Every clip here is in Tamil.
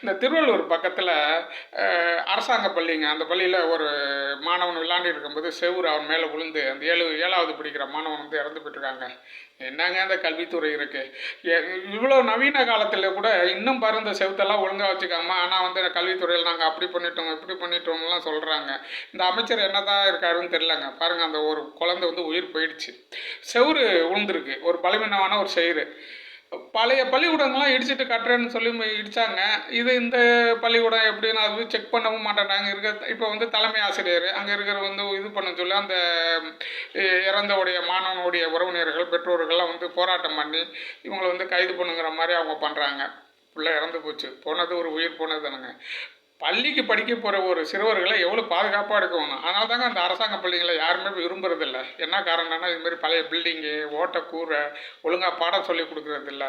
இந்த திருவள்ளூர் பக்கத்தில் அரசாங்க பள்ளிங்க. அந்த பள்ளியில் ஒரு மாணவன் விளையாண்டு இருக்கும்போது செவுரு அவன் மேலே விழுந்து அந்த ஏழாவது படிக்கிற மாணவன் வந்து இறந்து போயிட்டுருக்காங்க. என்னங்க அந்த கல்வித்துறை இருக்குது! இவ்வளோ நவீன காலத்தில் கூட இன்னும் பாரு இந்த செவுத்தெல்லாம் ஒழுங்காக வச்சுக்காம, ஆனால் வந்து கல்வித்துறையில் நாங்கள் அப்படி பண்ணிட்டோம் இப்படி பண்ணிட்டோம்லாம் சொல்கிறாங்க. இந்த அமைச்சர் என்ன தான் இருக்காருன்னு தெரிலங்க. பாருங்கள், அந்த ஒரு குழந்தை வந்து உயிர் போயிடுச்சு. செவுரு விழுந்திருக்கு, ஒரு பலவீனமான ஒரு செவுரு. பழைய பள்ளிக்கூடங்கள்லாம் இடிச்சிட்டு கட்டுறேன்னு சொல்லி இடித்தாங்க. இந்த பள்ளிக்கூடம் எப்படின்னு அது செக் பண்ணவும் மாட்டேன்றாங்க. இப்போ வந்து தலைமை ஆசிரியர் அங்கே இருக்கிற வந்து இது பண்ண சொல்லி அந்த இறந்தவுடைய மாணவனுடைய உறவினர்கள் பெற்றோர்கள்லாம் வந்து போராட்டம் பண்ணி இவங்களை வந்து கைது பண்ணுங்கிற மாதிரி அவங்க பண்ணுறாங்க. பிள்ளை இறந்து போச்சு, போனது ஒரு உயிர் போனது தானுங்க. பள்ளிக்கு படிக்க போகிற ஒரு சிறுவர்களை எவ்வளோ பாதுகாப்பாக இருக்கணும். அதனால தாங்க அந்த அரசாங்க பள்ளிகளை யாருமே விரும்புறதில்ல. என்ன காரணம்னா இதுமாரி பழைய பில்டிங்கு, ஓட்ட கூரை, ஒழுங்காக பாடம் சொல்லி கொடுக்குறதில்ல.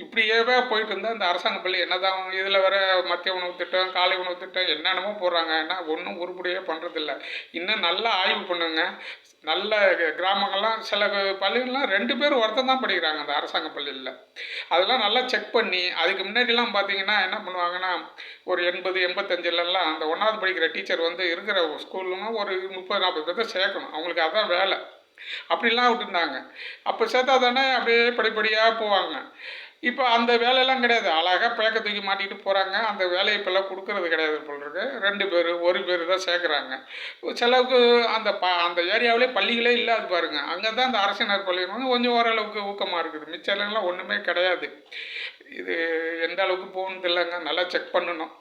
இப்படியே போயிட்டு இருந்தால் இந்த அரசாங்க பள்ளி என்ன தான் இதில் வர மதிய உணவு திட்டம், காலை உணவு திட்டம் என்னென்னமோ போடுறாங்க. ஏன்னா ஒன்றும் உருப்படியே பண்ணுறதில்ல. இன்னும் நல்லா ஆய்வு பண்ணுங்க. நல்ல கிராமங்கள்லாம் சில பள்ளிகள்லாம் 2 பேர் ஒருத்தன் தான் படிக்கிறாங்க அந்த அரசாங்க பள்ளியில். அதெல்லாம் நல்லா செக் பண்ணி அதுக்கு முன்னாடிலாம் பார்த்தீங்கன்னா என்ன பண்ணுவாங்கன்னா, ஒரு 80, 85லலாம் அந்த 1வது படிக்கிற டீச்சர் வந்து இருக்கிற ஸ்கூல்லுங்க ஒரு 30, 40 பேர்த்த சேர்க்கணும். அவங்களுக்கு அதான் வேலை. அப்படிலாம் விட்டுருந்தாங்க. அப்போ சேர்த்தா தானே அப்படியே படிப்படியாக போவாங்க. இப்போ அந்த வேலையெல்லாம் கிடையாது. அழகாக பேக்க தூக்கி மாட்டிகிட்டு போகிறாங்க. அந்த வேலையை இப்போல்லாம் கொடுக்கறது கிடையாது போல் இருக்கு. 2 பேர், 1 பேர் தான் சேர்க்குறாங்க. சிலவுக்கு அந்த ஏரியாவிலே பள்ளிகளே இல்லாது பாருங்க. அங்கே தான் அந்த அரசினர் பள்ளி கொஞ்சம் ஓரளவுக்கு ஊக்கமாக இருக்குது. மிச்சம் எல்லாம் ஒன்றுமே கிடையாது. இது எந்த அளவுக்கு போகணுன்னு தெரியலங்க. நல்லா செக் பண்ணணும்.